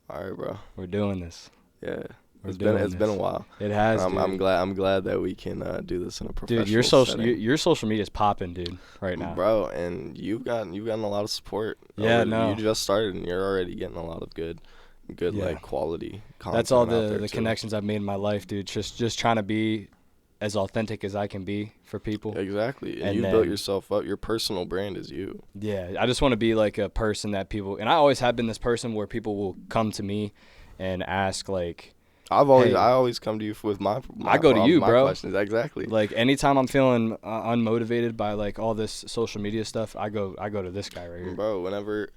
All right, bro. We're doing this. Yeah. We're It's doing been a this. while. It has, I'm, dude. I'm glad that we can do this in a Dude, professional setting. your social media is popping, dude, right now. Bro, and you've gotten a lot of support. Yeah, no. You just started and you're already getting a lot of good Yeah. like quality content. That's all out there the too. connections I've made in my life, dude. Just trying to be as authentic as I can be for people. Exactly. And And you then- built yourself up. Your personal brand is you. Yeah, I just want to be like a person that people, and I always have been this person where people will come to me and ask like, I always come to you with my I go to problem, you, my bro. questions. Exactly. like anytime I'm feeling unmotivated by like all this social media stuff, I go to this guy right here. Bro, whenever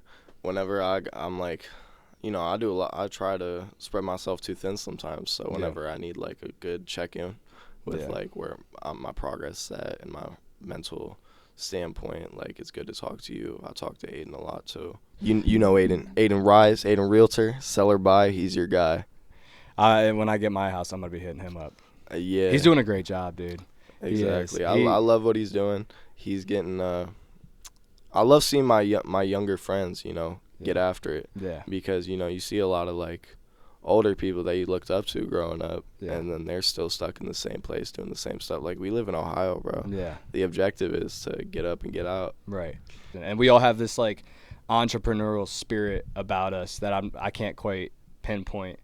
I'm like, I do a lot. I try to spread myself too thin sometimes. So whenever I need like a good check-in with like where my progress at and my mental standpoint, like it's good to talk to you. I talk to Aiden a lot too. You know Aiden Rise, Aiden Realtor, seller buy. He's your guy. When I get my house, I'm gonna be hitting him up. Yeah, He's doing a great job, dude. exactly. He is. I love what he's doing. He's getting. I love seeing my younger friends, get after it. Yeah. Because you see a lot of like older people that you looked up to growing up, and then they're still stuck in the same place doing the same stuff. Like we live in Ohio, bro. Yeah. The objective is to get up and get out. Right. And we all have this like entrepreneurial spirit about us that I can't quite pinpoint.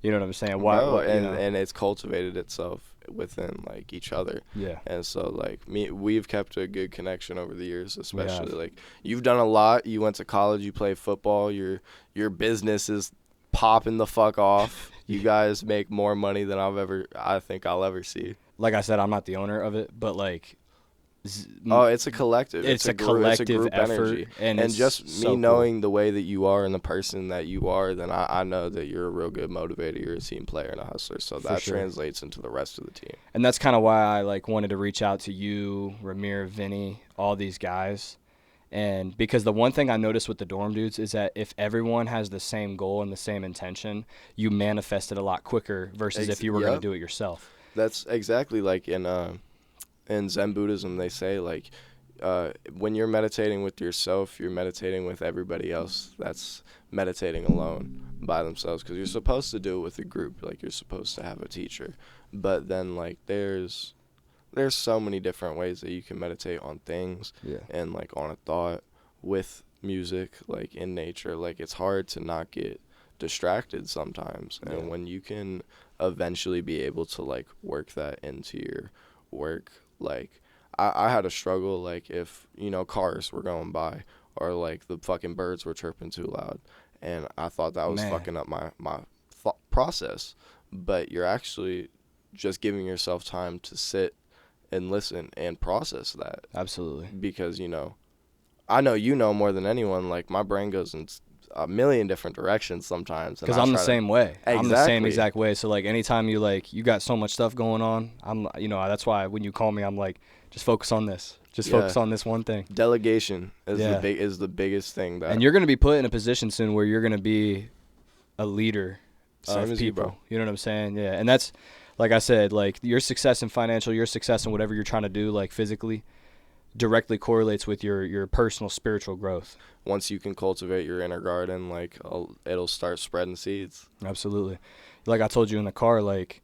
You know what I'm saying? And it's cultivated itself within like each other. Yeah. And so like we've kept a good connection over the years, especially like you've done a lot. You went to college, you play football, your business is popping the fuck off. You guys make more money than I think I'll ever see. Like I said, I'm not the owner of it, but like it's a collective. It's a it's collective a group effort, energy. and it's just so me knowing the way that you are and the person that you are, then I know that you're a real good motivator. You're a team player and a hustler. So that translates into the rest of the team. And that's kind of why I like wanted to reach out to you, Ramir, Vinny, all these guys. And because the one thing I noticed with the dorm dudes is that if everyone has the same goal and the same intention, you manifest it a lot quicker versus if you were going to do it yourself. That's exactly like in Zen Buddhism, they say like when you're meditating with yourself, you're meditating with everybody else that's meditating alone by themselves, because you're supposed to do it with a group. Like you're supposed to have a teacher, but then like there's so many different ways that you can meditate on things and like on a thought with music, like in nature. Like it's hard to not get distracted sometimes, and when you can eventually be able to like work that into your work. Like I had a struggle like if cars were going by or like the fucking birds were chirping too loud, and I thought that was fucking up my thought process. But you're actually just giving yourself time to sit and listen and process that. Absolutely. Because I know more than anyone, like my brain goes in a million different directions sometimes, because I'm the same way. Exactly. I'm the same exact way. So like anytime you got so much stuff going on, I'm that's why when you call me, I'm like, just focus on this. Just focus on this one thing. Delegation is the biggest thing that. And you're gonna be put in a position soon where you're gonna be a leader of people. You, bro. You know what I'm saying? Yeah. And that's like I said, like your success in financial, your success in whatever you're trying to do, like physically, directly correlates with your personal spiritual growth. Once you can cultivate your inner garden, like it'll start spreading seeds. Absolutely. Like I told you in the car, like,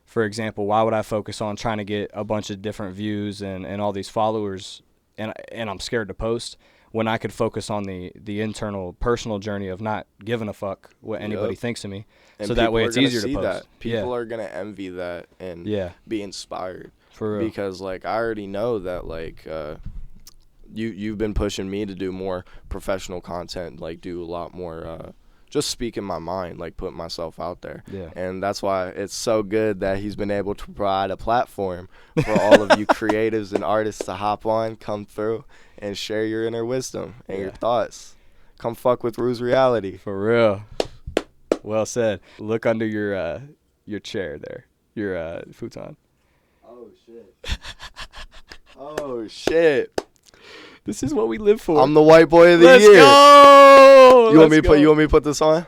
for example, why would I focus on trying to get a bunch of different views and all these followers and I'm scared to post when I could focus on the internal personal journey of not giving a fuck what anybody thinks of me. And so that way it's easier to post. That. People are going to envy that and be inspired. For real. Because like I already know that like you've been pushing me to do more professional content, like do a lot more just speaking my mind, like put myself out there. Yeah. And that's why it's so good that he's been able to provide a platform for all of you creatives and artists to hop on, come through, and share your inner wisdom and your thoughts. Come fuck with Rue's reality. For real. Well said. Look under your chair there, your futon. Oh shit. Oh shit. This is what we live for. I'm the white boy of the Let's year. Go! You want me to put this on?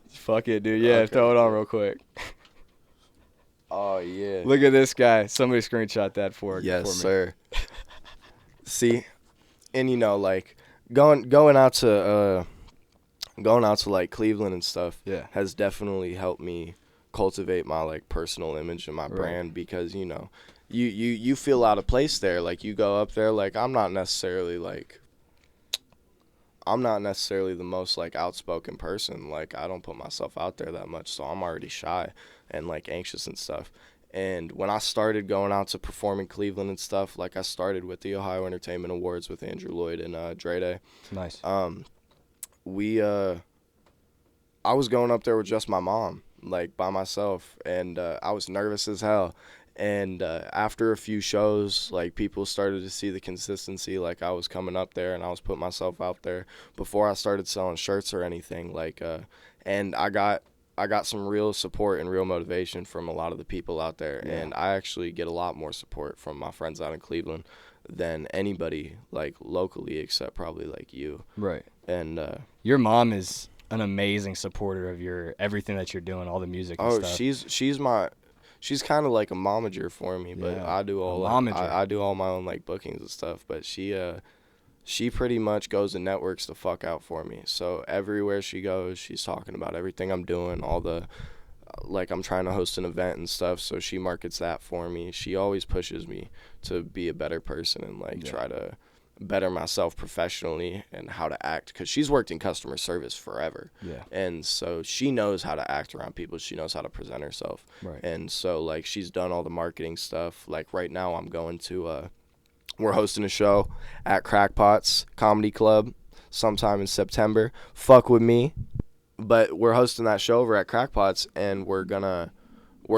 Fuck it, dude. Yeah, Okay. throw it on real quick. Oh yeah. Look at this guy. Somebody screenshot that for me. Yes, sir. See, and like going out to going out to like Cleveland and stuff Yeah. has definitely helped me cultivate my like personal image and my Right. brand, because you know you feel out of place there. Like you go up there, like I'm not necessarily the most like outspoken person. Like I don't put myself out there that much, so I'm already shy and like anxious and stuff. And when I started going out to perform in Cleveland and stuff, like I started with the Ohio Entertainment Awards with Andrew Lloyd and Dre Day. Nice. I was going up there with just my mom, like by myself, and I was nervous as hell. And after a few shows, like people started to see the consistency. Like I was coming up there and I was putting myself out there before I started selling shirts or anything. And I got some real support and real motivation from a lot of the people out there. Yeah. And I actually get a lot more support from my friends out in Cleveland than anybody like locally, except probably like you. Right. And your mom is an amazing supporter of your everything that you're doing, all the music and stuff. She's kind of like a momager for me, but Yeah, I do all I do all my own like bookings and stuff. But she pretty much goes and networks the fuck out for me. So everywhere she goes, she's talking about everything I'm doing, all the like I'm trying to host an event and stuff. So she markets that for me. She always pushes me to be a better person and like try to better myself professionally and how to act, because she's worked in customer service forever. Yeah. And so she knows how to act around people. She knows how to present herself. Right. And so like she's done all the marketing stuff. Like right now I'm going to we're hosting a show at Crackpots Comedy Club sometime in September. Fuck with me. But we're hosting that show over at Crackpots, and we're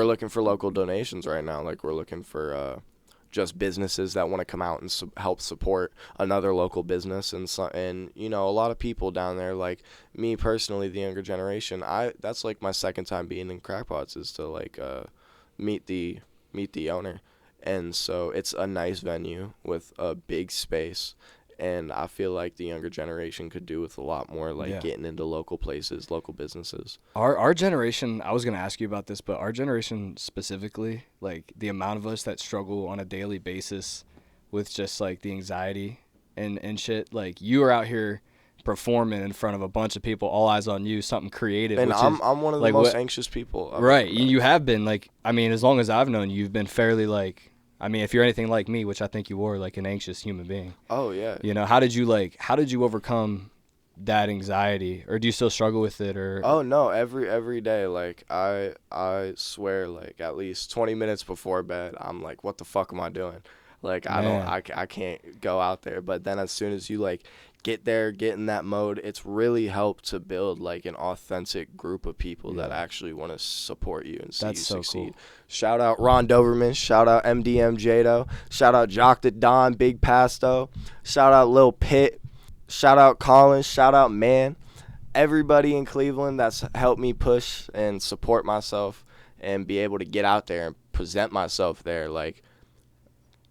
looking for local donations right now. Like we're looking for just businesses that want to come out and help support another local business. And you know, a lot of people down there, like me personally, the younger generation, that's like my second time being in Crackpots, is to like meet the owner. And so it's a nice venue with a big space, and I feel like the younger generation could do with a lot more, like getting into local places, local businesses. Our generation, I was going to ask you about this, but our generation specifically, like the amount of us that struggle on a daily basis with just like the anxiety and shit, like you are out here performing in front of a bunch of people, all eyes on you, something creative. And I'm one of the like most anxious people. Right. You have been, like, I mean, as long as I've known you, you've been fairly like, I mean, if you're anything like me, which I think you were, like an anxious human being. Oh yeah. You know, how did you overcome that anxiety, or do you still struggle with it? Or Oh no, every day, like I swear, like at least 20 minutes before bed, I'm like, what the fuck am I doing? Like I can't go out there. But then as soon as you like get there, get in that mode, it's really helped to build like an authentic group of people that actually want to support you and see you succeed. Cool. Shout out Ron Doverman, shout out MDM Jado, shout out Jock the Don, Big Pasto, shout out Lil Pitt, shout out Colin, shout out Man. Everybody in Cleveland that's helped me push and support myself and be able to get out there and present myself there. Like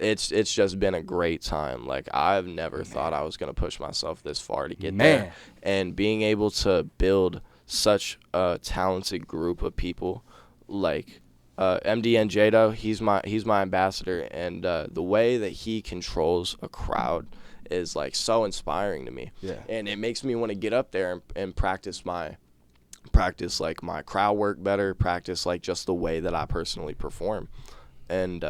it's just been a great time. Like I've never thought I was going to push myself this far to get there. And being able to build such a talented group of people, like MDN Jado, he's my ambassador, and the way that he controls a crowd is like so inspiring to me. Yeah. And it makes me want to get up there and practice like my crowd work better, practice like just the way that I personally perform. And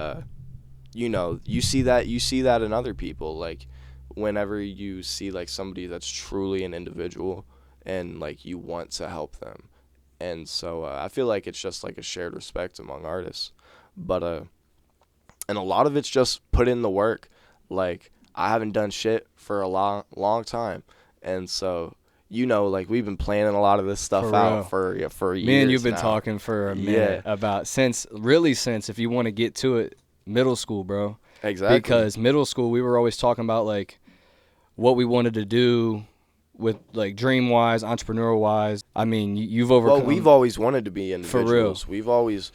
you know, you see that in other people, like whenever you see like somebody that's truly an individual and like you want to help them. And so I feel like it's just like a shared respect among artists. But and a lot of it's just put in the work. Like I haven't done shit for a long time. And so, you know, like we've been planning a lot of this stuff out for years. Me and you've been talking for a minute about since if you want to get to it, middle school, bro. Exactly. Because middle school, we were always talking about like what we wanted to do with like dream wise, entrepreneur wise. I mean, you've overcome. Well, we've always wanted to be individuals. For real. We've always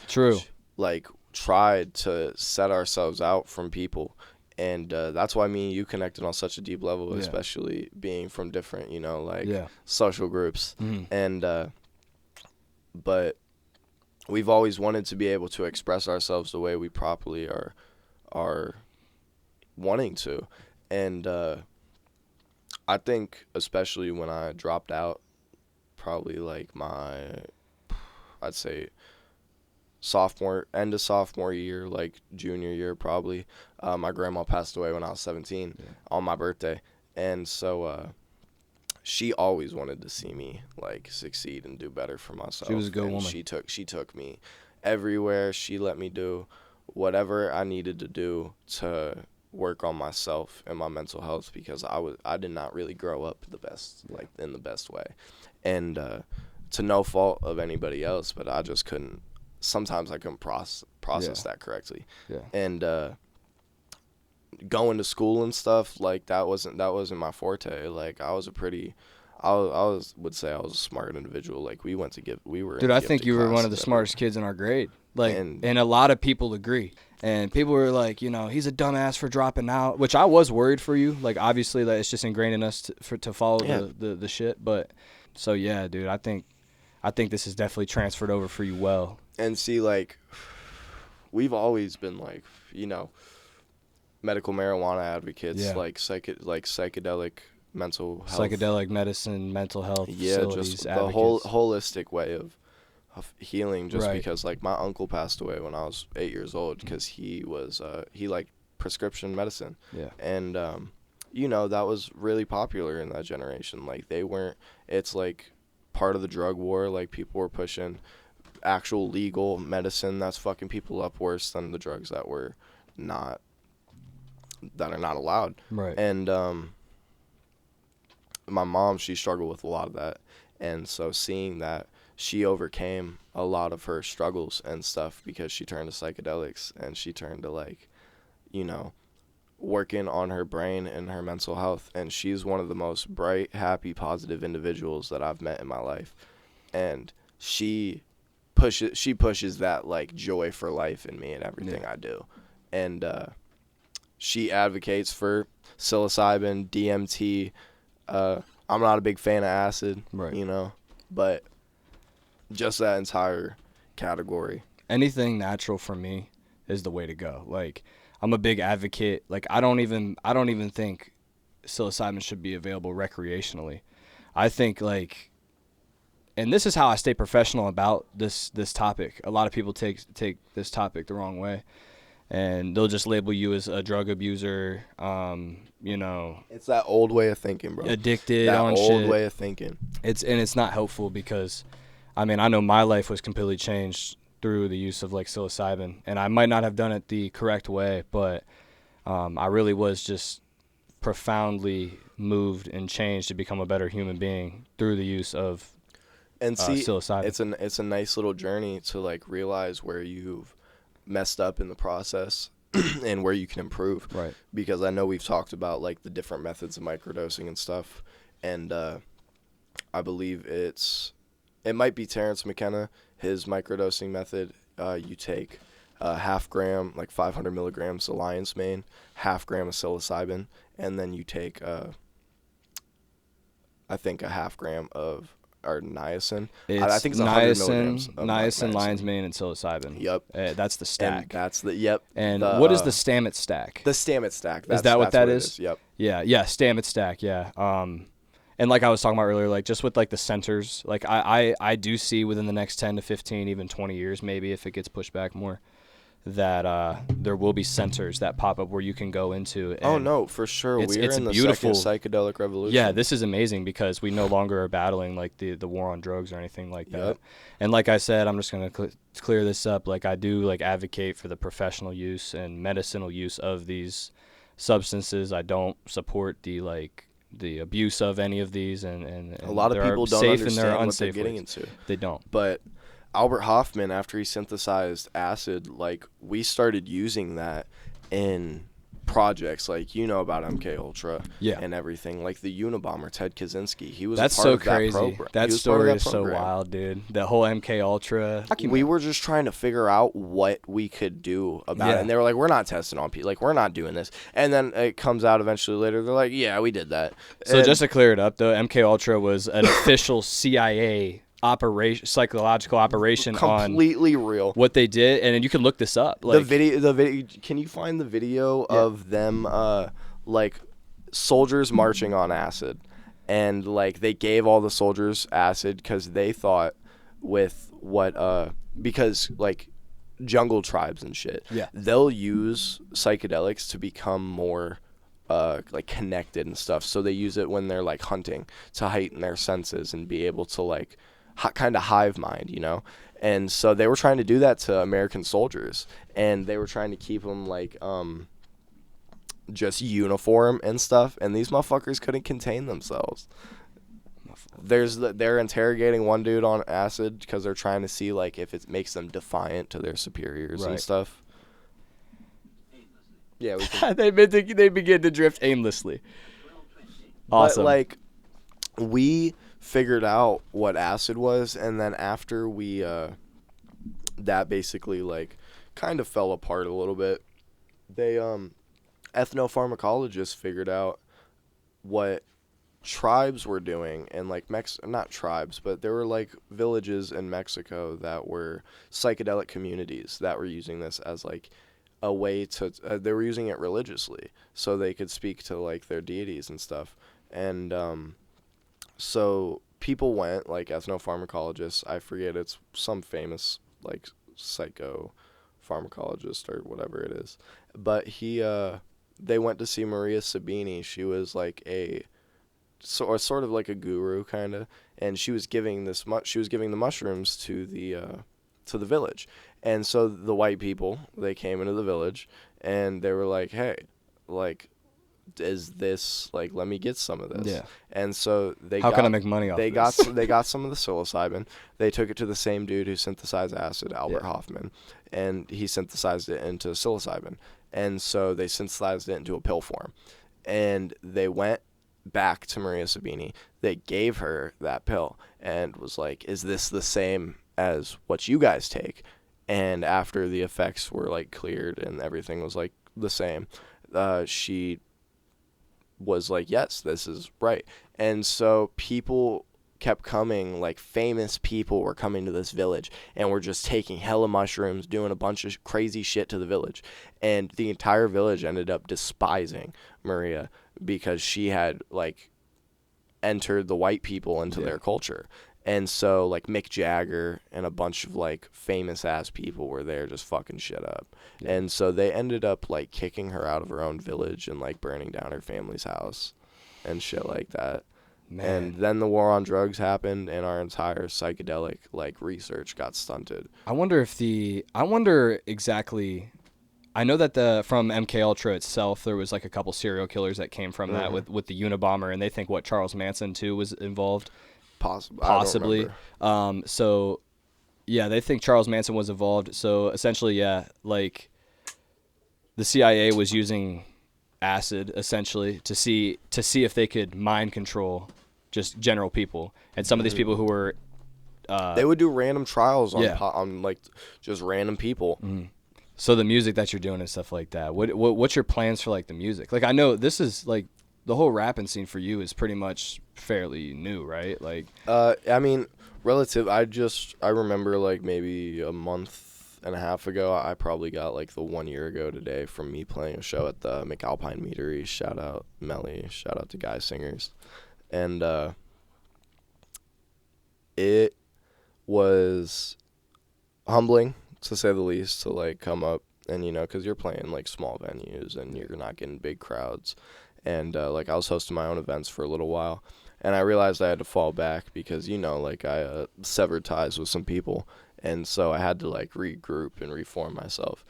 like tried to set ourselves out from people, and that's why me and you connected on such a deep level, especially being from different, you know, like social groups. Mm-hmm. And but we've always wanted to be able to express ourselves the way we properly are wanting to. And I think especially when I dropped out probably like I'd say end of sophomore year, like junior year probably. My grandma passed away when I was 17 on my birthday. And so she always wanted to see me like succeed and do better for myself. She was a good woman. She took me everywhere. She let me do whatever I needed to do to work on myself and my mental health, because I did not really grow up in the best way. And to no fault of anybody else, but I just couldn't. Sometimes I couldn't process that correctly. Yeah. And going to school and stuff, like that wasn't my forte. Like I would say I was a smart individual. Like we were. Dude, I think you were one of the smartest kids in our grade. Like, and a lot of people agree. And people were like, you know, he's a dumbass for dropping out, which I was worried for you. Like, obviously, like, it's just ingrained in us to follow the shit. But so yeah, dude, I think this has definitely transferred over for you well. And see, like, we've always been like, you know, medical marijuana advocates, like psychedelic mental health, psychedelic medicine, mental health, just the advocates. whole holistic way of healing. Just because like my uncle passed away when I was 8 years old because he was he liked prescription medicine. And you know, that was really popular in that generation. Like they weren't. It's like part of the drug war. Like people were pushing actual legal medicine that's fucking people up worse than the drugs that are not allowed. Right. And my mom, she struggled with a lot of that, and so seeing that she overcame a lot of her struggles and stuff because she turned to psychedelics and she turned to, like, you know, working on her brain and her mental health. And she's one of the most bright, happy, positive individuals that I've met in my life. And she pushes that, like, joy for life in me and everything I do. And she advocates for psilocybin, DMT. I'm not a big fan of acid, you know, but just that entire category. Anything natural for me is the way to go. Like, I'm a big advocate. Like, I don't even think psilocybin should be available recreationally. I think, like, and this is how I stay professional about this topic. A lot of people take this topic the wrong way, and they'll just label you as a drug abuser. You know, it's that old way of thinking, bro. Addicted on shit. That old way of thinking. It's not helpful because, I mean, I know my life was completely changed through the use of, like, psilocybin, and I might not have done it the correct way, but I really was just profoundly moved and changed to become a better human being through the use of psilocybin. It's a nice little journey to, like, realize where you've messed up in the process and where you can improve. Right. Because I know we've talked about, like, the different methods of microdosing and stuff, and I believe it might be Terrence McKenna, his microdosing method. You take half gram, like 500 milligrams of lion's mane, half gram of psilocybin, and then you take I think a half gram of niacin. I think it's 100 milligrams of niacin, lion's mane, and psilocybin. Yep. That's the stack. And what is the Stamets stack? The Stamets stack. Is that what that is? Yep. Yeah, Stamets stack, yeah. And like I was talking about earlier, like, just with, like, the centers, like, I do see within the next 10 to 15, even 20 years, maybe if it gets pushed back more, that there will be centers that pop up where you can go into. And oh, no, for sure. We're in the beautiful second psychedelic revolution. Yeah, this is amazing because we no longer are battling, like, the war on drugs or anything like that. Yep. And like I said, I'm just going to clear this up. Like, I do, like, advocate for the professional use and medicinal use of these substances. I don't support the abuse of any of these, and a lot of people don't understand what they're getting into. They don't. But Albert Hoffman, after he synthesized acid, like, we started using that in projects, like, you know about MK Ultra and everything, like the Unabomber, Ted Kaczynski. He was That's a part so of crazy. That program. That story is so wild, dude. The whole MK Ultra. We were just trying to figure out what we could do about it, and they were like, "We're not testing on people. Like, we're not doing this." And then it comes out eventually later. They're like, "Yeah, we did that." So just to clear it up, though, MK Ultra was an official CIA psychological operation, completely real. What they did, and you can look this up. Like, the video. Can you find the video of them, like, soldiers marching on acid, and like they gave all the soldiers acid because they thought with what because like jungle tribes and shit, Yeah. they'll use psychedelics to become more like connected and stuff. So they use it when they're like hunting to heighten their senses and be able to like kind of hive mind, you know. And so they were trying to do that to American soldiers, and they were trying to keep them like just uniform and stuff, and these motherfuckers couldn't contain themselves. They're interrogating one dude on acid because they're trying to see like if it makes them defiant to their superiors and stuff. Yeah, we can. they begin to drift aimlessly. Awesome. But like we figured out what acid was, and then after we that basically like kind of fell apart a little bit. They ethnopharmacologists figured out what tribes were doing, and like not tribes, but there were like villages in Mexico that were psychedelic communities that were using this as like a way to they were using it religiously so they could speak to like their deities and stuff. And so people went, like ethnopharmacologists, I forget, it's some famous like psychopharmacologist or whatever it is, but they went to see Maria Sabini. She was like sort of like a guru kind of, and she was giving the mushrooms to the village. And so the white people, they came into the village and they were like, hey, like, is this like, let me get some of this. Yeah. And so how can I make money off this? They got some of the psilocybin. They took it to the same dude who synthesized acid, Albert Hoffman, and he synthesized it into psilocybin. And so they synthesized it into a pill form. And they went back to Maria Sabini. They gave her that pill and was like, is this the same as what you guys take? And after the effects were like cleared and everything was like the same, she was like, yes, this is right. And so people kept coming, like famous people were coming to this village and were just taking hella mushrooms, doing a bunch of crazy shit to the village. And the entire village ended up despising Maria because she had like entered the white people into their culture. And so like Mick Jagger and a bunch of like famous ass people were there just fucking shit up. Yeah. And so they ended up like kicking her out of her own village and like burning down her family's house and shit like that. Man. And then the war on drugs happened and our entire psychedelic like research got stunted. I wonder exactly. I know that from MK Ultra itself, there was like a couple serial killers that came from that with the Unabomber, and they think Charles Manson too was involved. Possibly. So yeah, they think Charles Manson was involved. So essentially, yeah, like the CIA was using acid essentially to see if they could mind control just general people, and some of these people who were they would do random trials on like just random people. Mm-hmm. So the music that you're doing and stuff like that, what's your plans for like the music? Like I know this is like the whole rapping scene for you is pretty much fairly new, right? Like I mean, relative. I remember like maybe a month and a half ago, I probably got like the 1 year ago today from me playing a show at the McAlpine Meadery. Shout out Melly, shout out to Guy Singers. And it was humbling, to say the least, to like come up and, you know, because you're playing like small venues and you're not getting big crowds. And like I was hosting my own events for a little while, and I realized I had to fall back because, you know, like I severed ties with some people, and so I had to like regroup and reform myself.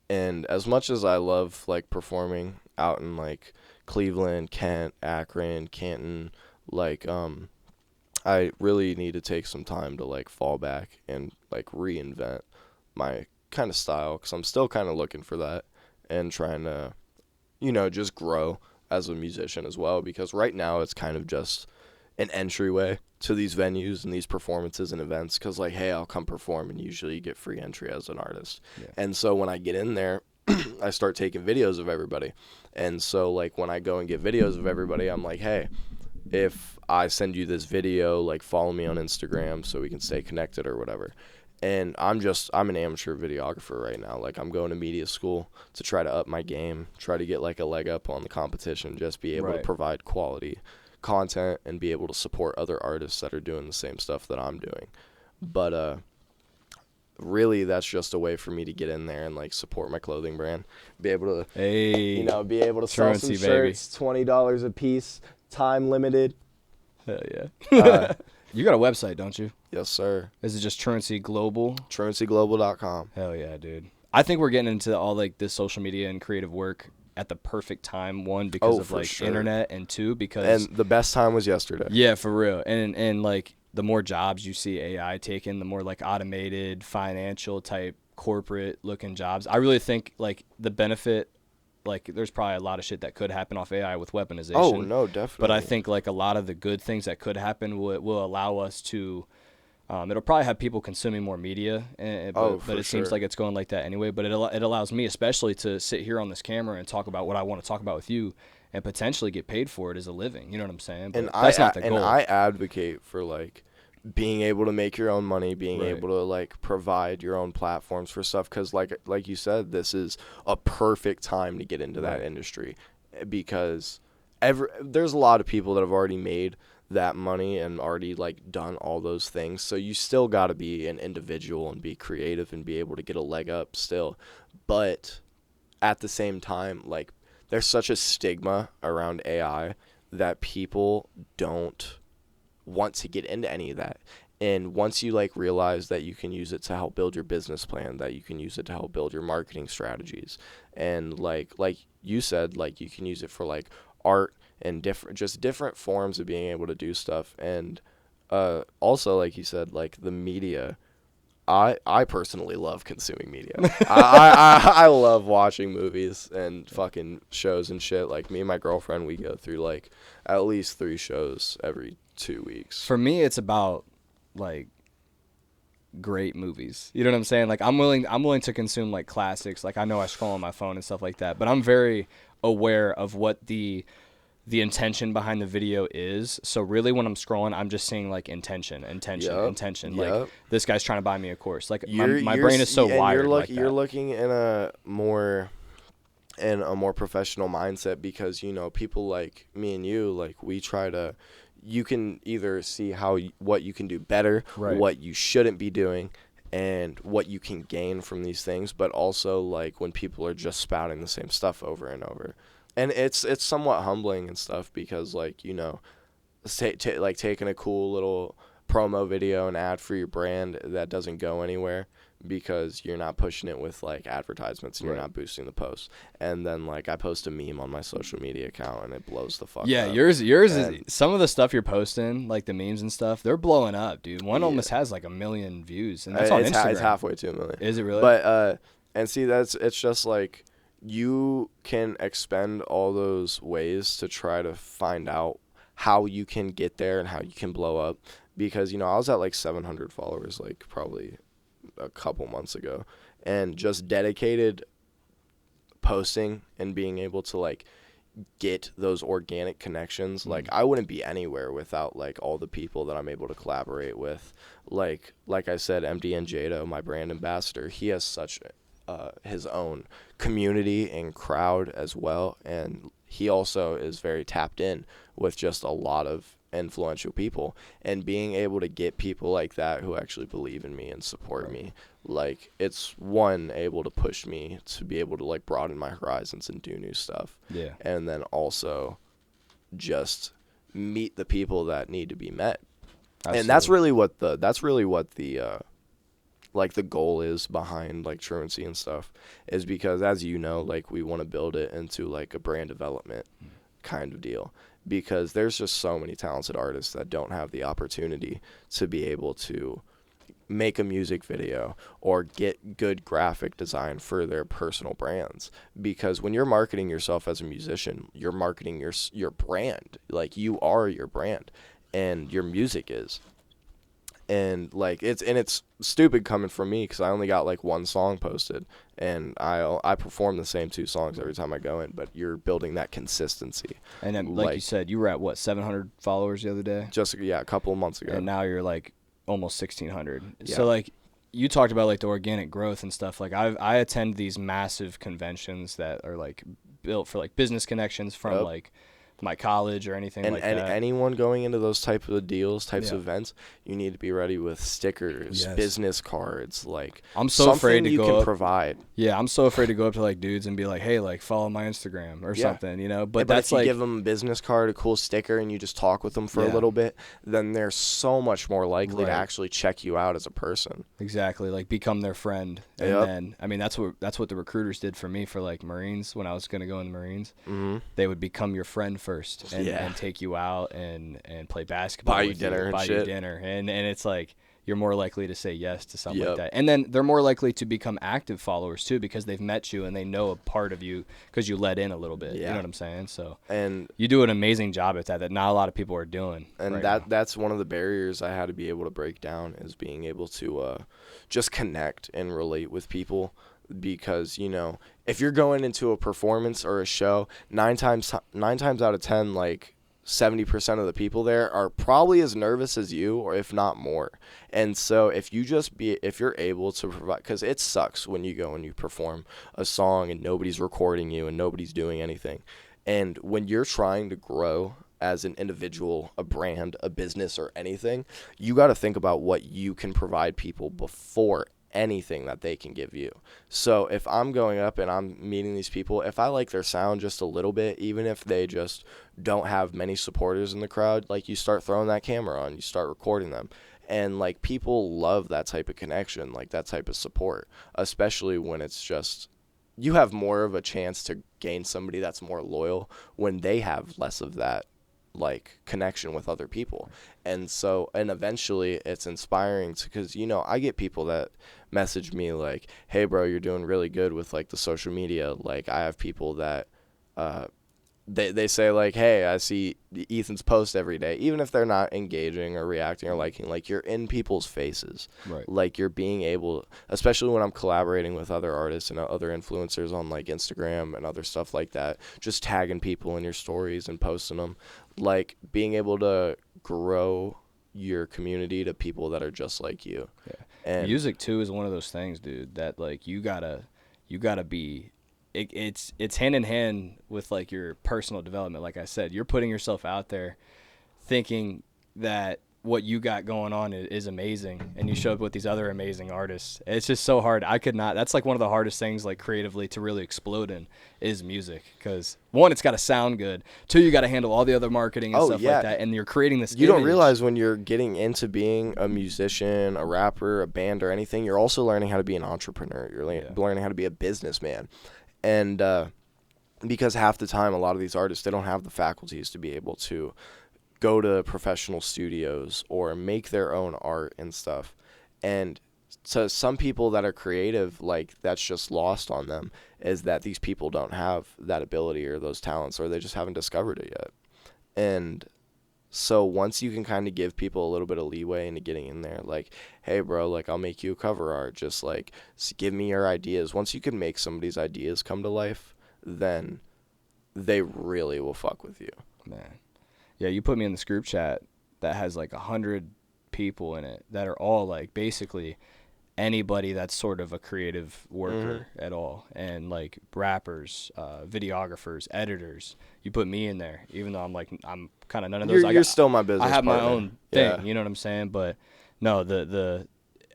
And as much as I love like performing out in like Cleveland, Kent, Akron, Canton, like I really need to take some time to like fall back and like reinvent my kind of style, because I'm still kind of looking for that and trying to, you know, just grow as a musician as well, because right now it's kind of just an entryway to these venues and these performances and events, because like, hey, I'll come perform, and usually you get free entry as an artist. Yeah. And so when I get in there, I start taking videos of everybody. And so like when I go and get videos of everybody, I'm like, hey, if I send you this video, like follow me on Instagram so we can stay connected or whatever. And I'm an amateur videographer right now. Like I'm going to media school to try to up my game, try to get like a leg up on the competition, just be able to provide quality content and be able to support other artists that are doing the same stuff that I'm doing. But really, that's just a way for me to get in there and like support my clothing brand, be able to, be able to sell some shirts, $20 a piece, time limited. Hell yeah. You got a website, don't you? Yes, sir. Is it just Truancy Global? TruancyGlobal.com. Hell yeah, dude. I think we're getting into all like this social media and creative work at the perfect time. One, because of like internet, and two, because and the best time was yesterday. Yeah, for real. And like the more jobs you see AI taking, the more like automated financial type corporate looking jobs. I really think like the benefit, like there's probably a lot of shit that could happen off AI with weaponization. Oh no, definitely. But I think like a lot of the good things that could happen will allow us to. It'll probably have people consuming more media, but it seems like it's going like that anyway. But it allows me especially to sit here on this camera and talk about what I want to talk about with you, and potentially get paid for it as a living. You know what I'm saying? But that's not the goal. And I advocate for like being able to make your own money, being able to like provide your own platforms for stuff, because like you said, this is a perfect time to get into that industry, because there's a lot of people that have already made that money and already like done all those things. So you still got to be an individual and be creative and be able to get a leg up still. But at the same time, like there's such a stigma around AI that people don't want to get into any of that. And once you like realize that you can use it to help build your business plan, that you can use it to help build your marketing strategies, and like you said, like you can use it for like art and different forms of being able to do stuff. And also, like you said, like the media, I personally love consuming media. I love watching movies and fucking shows and shit. Like me and my girlfriend, we go through like at least 3 shows every 2 weeks. For me, it's about like great movies. You know what I'm saying? Like I'm willing to consume like classics. Like I know I scroll on my phone and stuff like that, but I'm very aware of what the intention behind the video is. So really when I'm scrolling, I'm just seeing like intention. Like this guy's trying to buy me a course. Like my brain is so wired like that. You're looking in a more professional mindset, because, you know, people like me and you, like we try to, you can either see what you can do better, what you shouldn't be doing, and what you can gain from these things, but also like when people are just spouting the same stuff over and over. And it's somewhat humbling and stuff, because like, you know, like taking a cool little promo video and ad for your brand that doesn't go anywhere because you're not pushing it with like advertisements and you're not boosting the posts. And then like I post a meme on my social media account and it blows the fuck up. Yeah, yours is some of the stuff you're posting, like the memes and stuff, they're blowing up, dude. One almost has like 1 million views, and that's on Instagram. It's halfway to 1 million. Is it really? But and see, it's just like you can expend all those ways to try to find out how you can get there and how you can blow up. Because, you know, I was at like 700 followers like probably a couple months ago, and just dedicated posting and being able to like get those organic connections. Like I wouldn't be anywhere without like all the people that I'm able to collaborate with. Like I said, MD and Jado, my brand ambassador, he has such his own community and crowd as well, and he also is very tapped in with just a lot of influential people. And being able to get people like that who actually believe in me and support me, like it's able to push me to be able to like broaden my horizons and do new stuff, and then also just meet the people that need to be met. Absolutely. And that's really what the like the goal is behind like truancy and stuff, is because, as you know, like we want to build it into like a brand development kind of deal, because there's just so many talented artists that don't have the opportunity to be able to make a music video or get good graphic design for their personal brands. Because when you're marketing yourself as a musician, you're marketing your brand. Like you are your brand, and your music is. And like it's stupid coming from me, because I only got like 1 song posted, and I perform the same 2 songs every time I go in. But you're building that consistency. And then, like you said, you were at what, 700 followers the other day? Just a couple of months ago. And now you're like almost 1,600. Yeah. So like you talked about like the organic growth and stuff. Like I attend these massive conventions that are like built for like business connections from like my college or anything like and that. anyone going into those type of deals, types Yeah. of events, you need to be ready with stickers, Yes. business cards, like I'm so something afraid to you go can up. provide. Yeah, I'm so afraid to go up to like dudes and be like, "Hey, like follow my Instagram or Yeah. something," you know. But Yeah, but that's if you like give them a business card, a cool sticker, and you just talk with them for a Yeah. little bit, then they're so much more likely to Right. actually check you out as a person. exactly like become their friend. And Yep. then I mean that's what the recruiters did for me for like Marines when I was gonna go in the Marines. Mm-hmm. They would become your friend first and, Yeah. and take you out and play basketball, Buy you with dinner and buy you shit. dinner, and it's like you're more likely to say yes to something like Yep. that. And then they're more likely to become active followers too because they've met you and they know a part of you because you let in a little bit. You Yeah. know what I'm saying? So And you do an amazing job at that not a lot of people are doing. and right that now. that's one of the barriers I had to be able to break down, is being able to just connect and relate with people. Because, you know, if you're going into a performance or a show, nine times out of 10, like 70% of the people there are probably as nervous as you, or if not more. And so if you're able to provide, because it sucks when you go and you perform a song and nobody's recording you and nobody's doing anything. And when you're trying to grow as an individual, a brand, a business, or anything, you got to think about what you can provide people before anything that they can give you. So if I'm going up and I'm meeting these people, if I like their sound just a little bit, even if they just don't have many supporters in the crowd, like, you start throwing that camera on, you start recording them. And like, people love that type of connection, like that type of support, especially when it's just, you have more of a chance to gain somebody that's more loyal when they have less of that like connection with other people. And so, and eventually it's inspiring because, you know, I get people that message me like, "Hey bro, you're doing really good with like the social media." Like, I have people that they say like, "Hey, I see Ethan's post every day," even if they're not engaging or reacting or liking, like, you're in people's faces. Right. Like, you're being able, especially when I'm collaborating with other artists and other influencers on like Instagram and other stuff like that, just tagging people in your stories and posting them, like, being able to grow your community to people that are just like you. Yeah. And Music too is one of those things, dude, that like you gotta be it's hand in hand with like your personal development. Like I said, you're putting yourself out there thinking that what you got going on is amazing, and you show up with these other amazing artists. It's just so hard. I could not. That's like one of the hardest things, like creatively, to really explode in is music. Because one, it's got to sound good. Two, you got to handle all the other marketing and Oh, stuff yeah. like that, and you're creating this. you don't image. realize when you're getting into being a musician, a rapper, a band, or anything, you're also learning how to be an entrepreneur. You're learning how to be a businessman. And because half the time, a lot of these artists, they don't have the faculties to be able to go to professional studios or make their own art and stuff. And so some people that are creative, like, that's just lost on them, is that these people don't have that ability or those talents, or they just haven't discovered it yet. And so once you can kind of give people a little bit of leeway into getting in there, like, "Hey bro, like, I'll make you a cover art, just like, give me your ideas." Once you can make somebody's ideas come to life, then they really will fuck with you. Man. Yeah, you put me in this group chat that has like 100 people in it that are all like basically anybody that's sort of a creative worker at all, and like rappers, videographers, editors. You put me in there, even though I'm kind of none of those. You're still my business I have partner. my own thing, Yeah. you know what I'm saying? But no,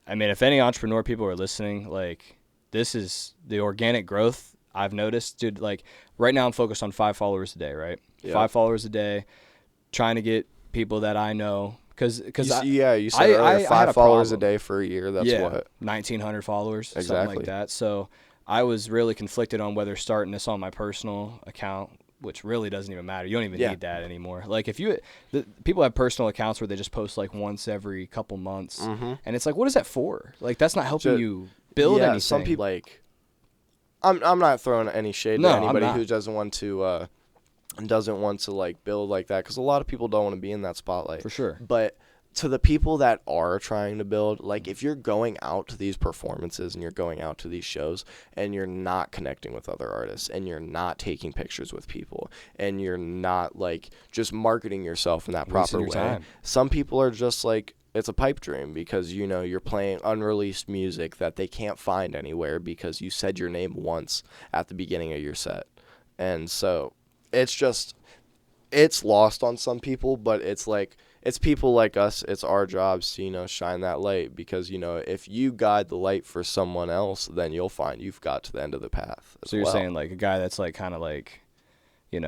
I mean, if any entrepreneur people are listening, like, this is the organic growth I've noticed, dude. Like, right now I'm focused on 5 followers a day, right? Yeah. 5 followers a day, trying to get people that I know. You said earlier, I had 5 a followers a problem. day for a year. That's what? 1,900 followers, something Exactly. like that. So I was really conflicted on whether starting this on my personal account, which really doesn't even matter. You don't even need that anymore. Like, people have personal accounts where they just post like once every couple months, and it's like, what is that for? Like, that's not helping you build anything. Some people, like, I'm not throwing any shade to anybody who doesn't want to like build like that, because a lot of people don't want to be in that spotlight. For sure. But to the people that are trying to build, like, if you're going out to these performances and you're going out to these shows and you're not connecting with other artists and you're not taking pictures with people and you're not like just marketing yourself in that proper way, time. some people are just like, it's a pipe dream, because, you know, you're playing unreleased music that they can't find anywhere because you said your name once at the beginning of your set. And so it's just, it's lost on some people, but it's like, it's people like us. It's our jobs to, shine that light, because, if you guide the light for someone else, then you'll find you've got to the end of the path. So you're saying like a guy that's like kind of like,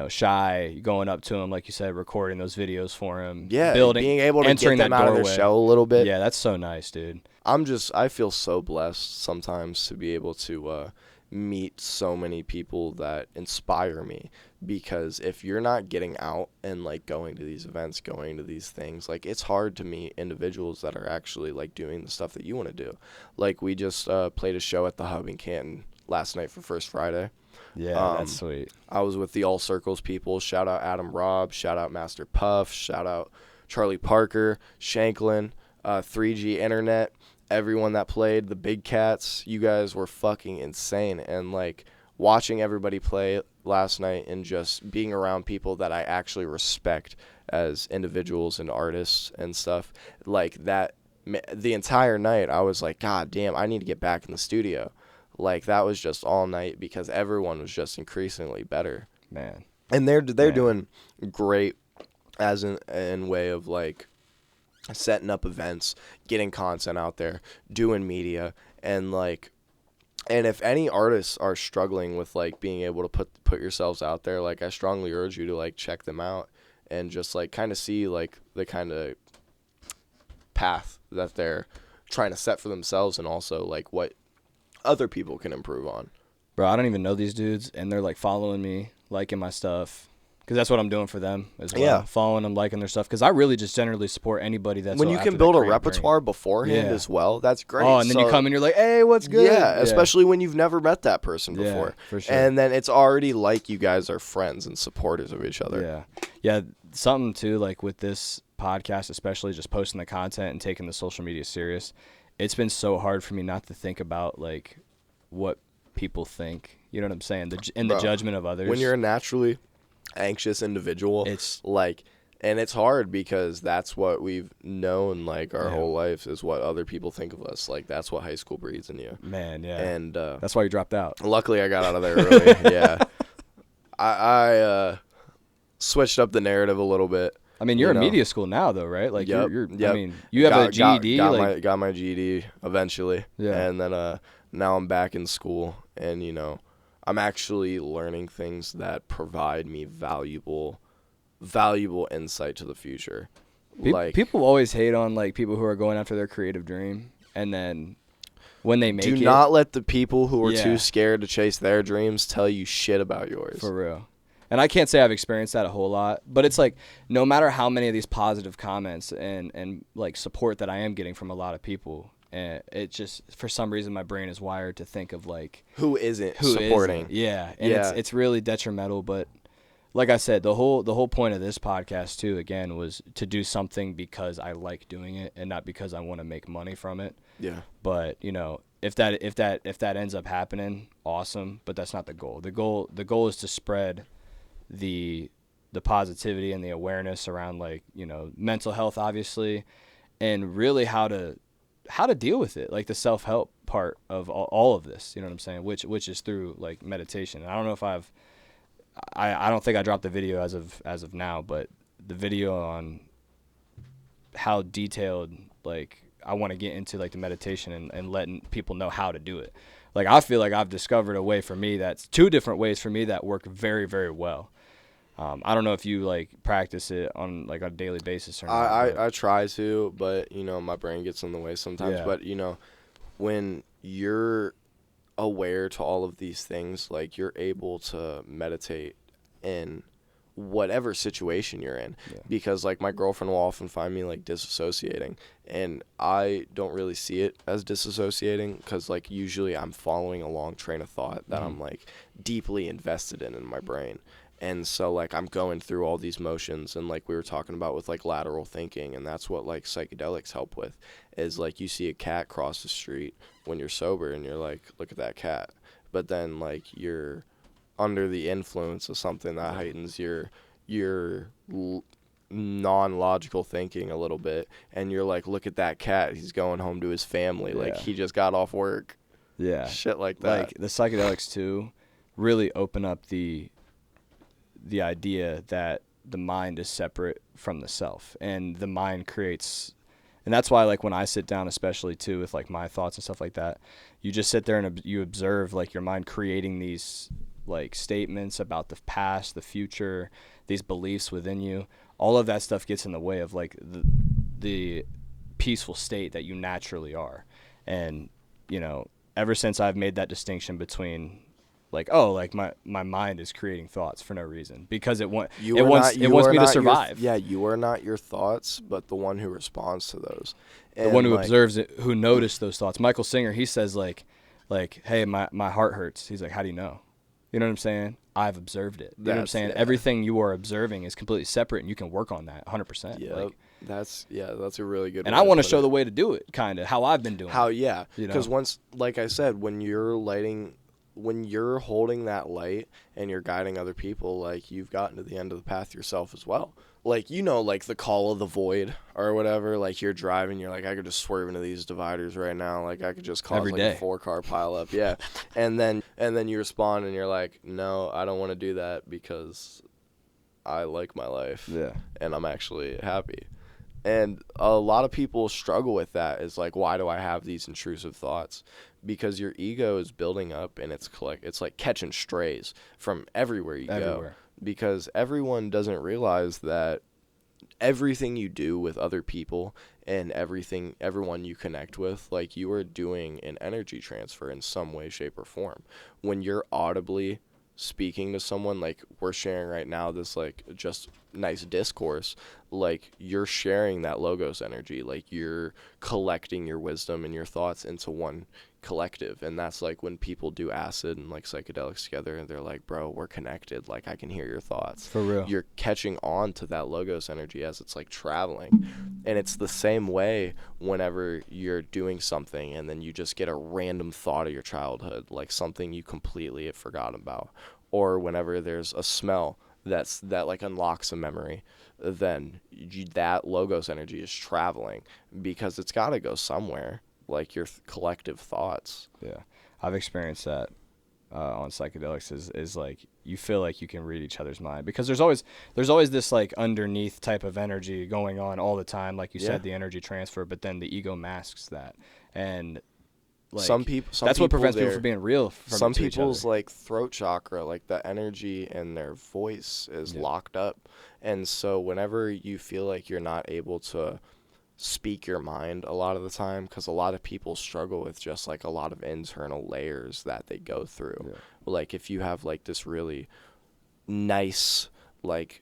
shy, going up to him, like you said, recording those videos for him, yeah, building, being able to get them out of their shell a little bit. Yeah, that's so nice, dude. I feel so blessed sometimes to be able to meet so many people that inspire me, because if you're not getting out and like going to these events, going to these things, like it's hard to meet individuals that are actually like doing the stuff that you want to do. Like we just played a show at the Hub in Canton last night for First Friday. Yeah, that's sweet. I was with the All Circles people. Shout out Adam Robb, shout out Master Puff, shout out Charlie Parker, Shanklin, 3G Internet, everyone that played, the Big Cats. You guys were fucking insane. And like watching everybody play last night and just being around people that I actually respect as individuals and artists and stuff, like that, the entire night I was like, God damn, I need to get back in the studio. Like that was just all night, because everyone was just increasingly better, man. And they're doing great as in way of like setting up events, getting content out there, doing media, and like, and if any artists are struggling with like being able to put yourselves out there, like I strongly urge you to like check them out and just like kind of see like the kind of path that they're trying to set for themselves, and also like what other people can improve on. Bro, I don't even know these dudes, and they're like following me, liking my stuff, because that's what I'm doing for them as well. Yeah, following them, liking their stuff, because I really just generally support anybody that's when you can build a repertoire beforehand as well. That's great. Oh, and then you come and you're like, hey, what's good? Yeah, especially when you've never met that person before. Yeah, for sure. And then it's already like you guys are friends and supporters of each other. Yeah, something too, like with this podcast, especially just posting the content and taking the social media serious. It's been so hard for me not to think about like what people think. You know what I'm saying? The judgment of others. When you're a naturally anxious individual, it's like, and it's hard because that's what we've known like our whole life, is what other people think of us. Like that's what high school breeds in you. Man, yeah. And that's why you dropped out. Luckily, I got out of there early. Yeah, I switched up the narrative a little bit. I mean, you're in media school now, though, right? Like, you're I mean, you have a GED. Got my GED eventually. Yeah. And then now I'm back in school, and I'm actually learning things that provide me valuable insight to the future. Like people always hate on like people who are going after their creative dream, and then when they make it, do not let the people who are too scared to chase their dreams tell you shit about yours. For real. And I can't say I've experienced that a whole lot, but it's like no matter how many of these positive comments and like support that I am getting from a lot of people, and it just for some reason my brain is wired to think of like who isn't supporting. Yeah, and it's really detrimental. But like I said, the whole point of this podcast too, again, was to do something because I like doing it and not because I want to make money from it. Yeah. But if that ends up happening, awesome. But that's not the goal. The goal is to spread the positivity and the awareness around like mental health, obviously, and really how to deal with it, like the self-help part of all of this, you know what I'm saying, which is through like meditation. And I don't know if I don't think I dropped the video as of now, but the video on how detailed like I want to get into like the meditation and letting people know how to do it. Like I feel like I've discovered a way for me that's two different ways for me that work very, very well. I don't know if you like practice it on like a daily basis or not. I try to, but my brain gets in the way sometimes. Yeah. But when you're aware to all of these things, like you're able to meditate in whatever situation you're in. Yeah. Because like my girlfriend will often find me like disassociating, and I don't really see it as disassociating because like usually I'm following a long train of thought that I'm like deeply invested in my brain. And so, like, I'm going through all these motions, and, like, we were talking about with, like, lateral thinking, and that's what, like, psychedelics help with, is, like, you see a cat cross the street when you're sober, and you're like, look at that cat. But then, like, you're under the influence of something that heightens your non-logical thinking a little bit, and you're like, look at that cat. He's going home to his family. Like, he just got off work. Yeah. Shit like that. Like, the psychedelics, too, really open up the idea that the mind is separate from the self, and the mind creates. And that's why, like, when I sit down, especially too with like my thoughts and stuff like that, you just sit there and you observe like your mind creating these like statements about the past, the future, these beliefs within you. All of that stuff gets in the way of like the peaceful state that you naturally are. And ever since I've made that distinction between like, oh, like my mind is creating thoughts for no reason because it wants me to survive. You are not your thoughts, but the one who responds to those. And the one who observes it, who noticed those thoughts. Michael Singer, he says like, hey, my heart hurts. He's like, how do you know? You know what I'm saying? I've observed it. You know what I'm saying? Yeah. Everything you are observing is completely separate, and you can work on that 100%. Yeah, like, that's a really good. And I want to show the way to do it, kind of how I've been doing. Because once, like I said, when you're holding that light and you're guiding other people, like you've gotten to the end of the path yourself as well. Like, like the call of the void or whatever, like you're driving, you're like, I could just swerve into these dividers right now. Like I could just cause like a 4-car pileup. Yeah. and then you respond and you're like, no, I don't want to do that because I like my life. Yeah. And I'm actually happy. And a lot of people struggle with that. Is like, why do I have these intrusive thoughts? Because your ego is building up and it's like catching strays from everywhere you go. Because everyone doesn't realize that everything you do with other people and everyone you connect with, like you are doing an energy transfer in some way, shape, or form. When you're audibly speaking to someone, like we're sharing right now, this like just nice discourse, like you're sharing that logos energy, like you're collecting your wisdom and your thoughts into one collective. And that's like when people do acid and like psychedelics together and they're like, bro, we're connected, like I can hear your thoughts for real. You're catching on to that logos energy as it's like traveling. And it's the same way whenever you're doing something and then you just get a random thought of your childhood, like something you completely have forgotten about, or whenever there's a smell that like unlocks a memory, then that logos energy is traveling because it's got to go somewhere, like your collective thoughts. Yeah, I've experienced that on psychedelics. Is like you feel like you can read each other's mind because there's always this like underneath type of energy going on all the time, like you said, the energy transfer, but then the ego masks that. And like, some that's what prevents people from being real. Some people's like throat chakra, like the energy in their voice is locked up. And so whenever you feel like you're not able to speak your mind a lot of the time, because a lot of people struggle with just like a lot of internal layers that they go through. Yeah. Like if you have like this really nice, like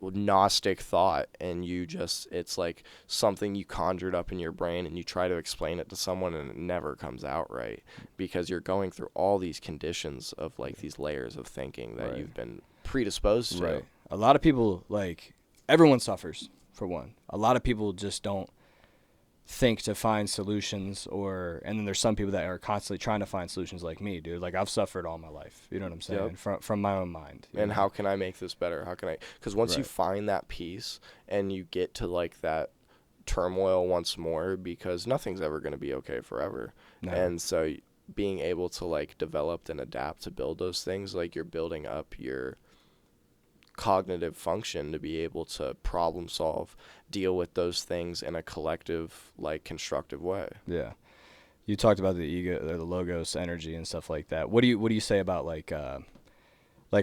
Gnostic thought and it's like something you conjured up in your brain and you try to explain it to someone and it never comes out right because you're going through all these conditions of like these layers of thinking that you've been predisposed to. Right. A lot of people, like, everyone suffers, for one. A lot of people just don't think to find solutions, and then there's some people that are constantly trying to find solutions, like me, dude. Like I've suffered all my life, you know what I'm saying? From my own mind. And how can I make this better? Because once you find that peace and you get to like that turmoil once more, because nothing's ever going to be okay forever. No. And so being able to like develop and adapt to build those things, like you're building up your cognitive function to be able to problem solve, deal with those things in a collective, like constructive way. Yeah. You talked about the ego or the logos energy and stuff like that. What do you say about like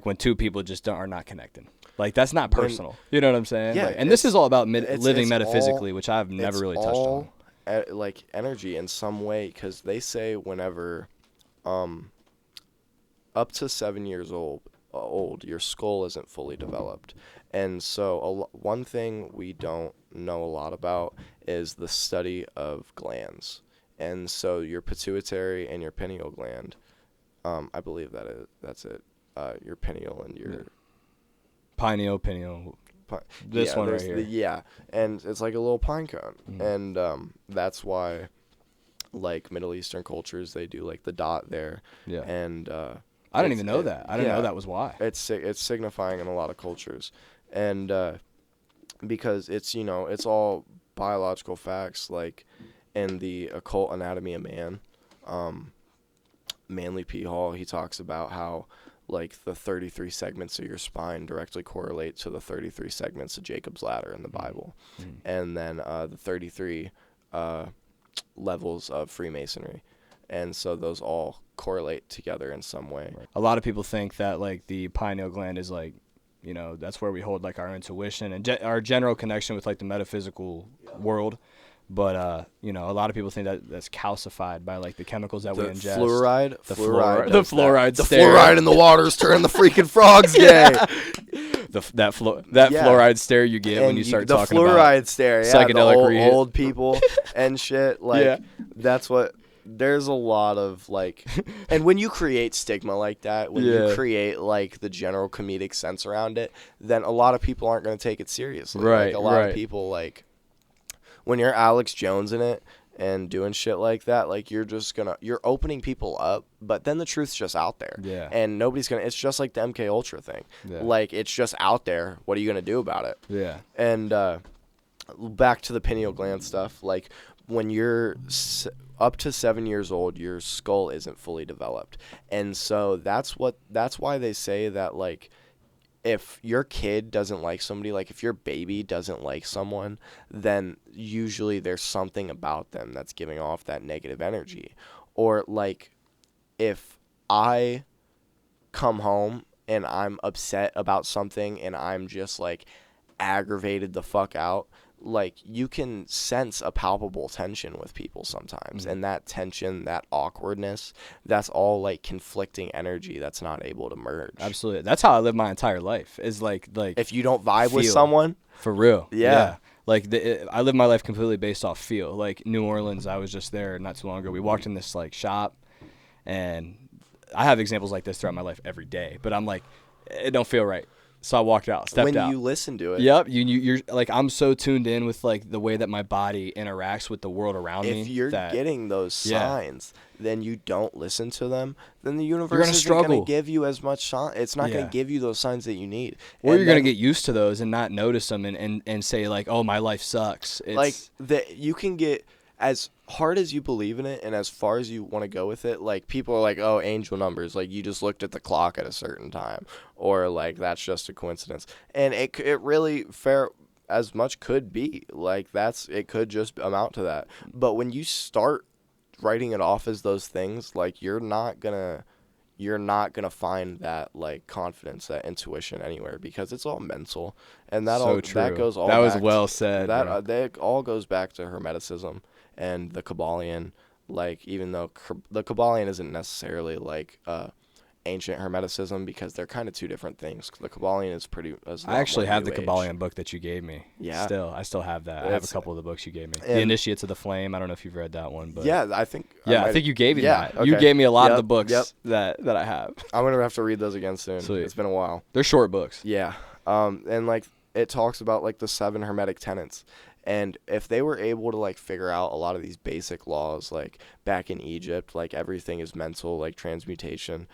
when two people just are not connecting? Like that's not personal. You know what I'm saying? Yeah. Like, and this is all about living metaphysically, which I've never really touched on. Like energy in some way, because they say whenever up to 7 years old, your skull isn't fully developed. And so one thing we don't know a lot about is the study of glands. And so your pituitary and your pineal gland, I believe that's it. Your pineal and your pineal. This one right here. And it's like a little pine cone. Mm-hmm. And that's why, like Middle Eastern cultures, they do like the dot there. Yeah. And I didn't even know that. I didn't know that was why. It's signifying in a lot of cultures, and because it's it's all biological facts, like in the Occult Anatomy of Man, Manly P. Hall, he talks about how like the 33 segments of your spine directly correlate to the 33 segments of Jacob's ladder in the Bible. And then the 33 levels of Freemasonry. And so those all correlate together in some way. A lot of people think that like the pineal gland is like, you know, that's where we hold like our intuition and our general connection with like the metaphysical world. But, you know, a lot of people think that that's calcified by like the chemicals that we ingest. Fluoride? The fluoride stare. The fluoride in the water's turning the freaking frogs gay. That fluoride stare you get when you start talking about the fluoride stare, psychedelic old people and shit. Like, that's what... There's a lot of, like... And when you create stigma like that, when you create, like, the general comedic sense around it, then a lot of people aren't going to take it seriously. Right, like, a lot of people, like... When you're Alex Jones in it and doing shit like that, like, you're opening people up, but then the truth's just out there. Yeah. And nobody's going to... It's just like the MK Ultra thing. Yeah. Like, it's just out there. What are you going to do about it? Yeah. And back to the pineal gland stuff, like, when you're... up to 7 years old, your skull isn't fully developed. And so that's why they say that, like, if your kid doesn't like somebody, like if your baby doesn't like someone, then usually there's something about them that's giving off that negative energy. Or, like, if I come home and I'm upset about something and I'm just, like, aggravated the fuck out, like, you can sense a palpable tension with people sometimes. And that tension, that awkwardness, that's all, like, conflicting energy that's not able to merge. Absolutely. That's how I live my entire life, is like if you don't vibe with someone. For real. Yeah. Like, I live my life completely based off feel. Like, New Orleans, I was just there not too long ago. We walked in this, like, shop, and I have examples like this throughout my life every day. But I'm like, it don't feel right. So I walked out, stepped out. When you listen to it. Yep. You're like, I'm so tuned in with like the way that my body interacts with the world around me. If you're getting those signs, then you don't listen to them, then the universe isn't going to give you as much sign. It's not going to give you those signs that you need. Or you're going to get used to those and not notice them and say like, oh, my life sucks. It's you can get as hard as you believe in it and as far as you want to go with it. Like, people are like, oh, angel numbers, like, you just looked at the clock at a certain time, or like, that's just a coincidence. And it really as much could be like, it could just amount to that. But when you start writing it off as those things, like, you're not gonna find that, like, confidence, that intuition anywhere, because it's all mental. And that goes all that was back well said. That all goes back to Hermeticism and the Kabbalion. Like, even though the Kabbalion isn't necessarily like ancient Hermeticism, because they're kind of two different things. The Kabbalion is I actually have the Kabbalion book that you gave me. Yeah. I still have that. I have a couple of the books you gave me. The Initiates of the Flame. I don't know if you've read that one, but I think you gave me that. Okay. You gave me a lot of the books that I have. I'm gonna have to read those again soon. Sweet. It's been a while. They're short books. Yeah. And like, it talks about like the 7 Hermetic tenets. And if they were able to, like, figure out a lot of these basic laws, like back in Egypt, like, everything is mental, like transmutation,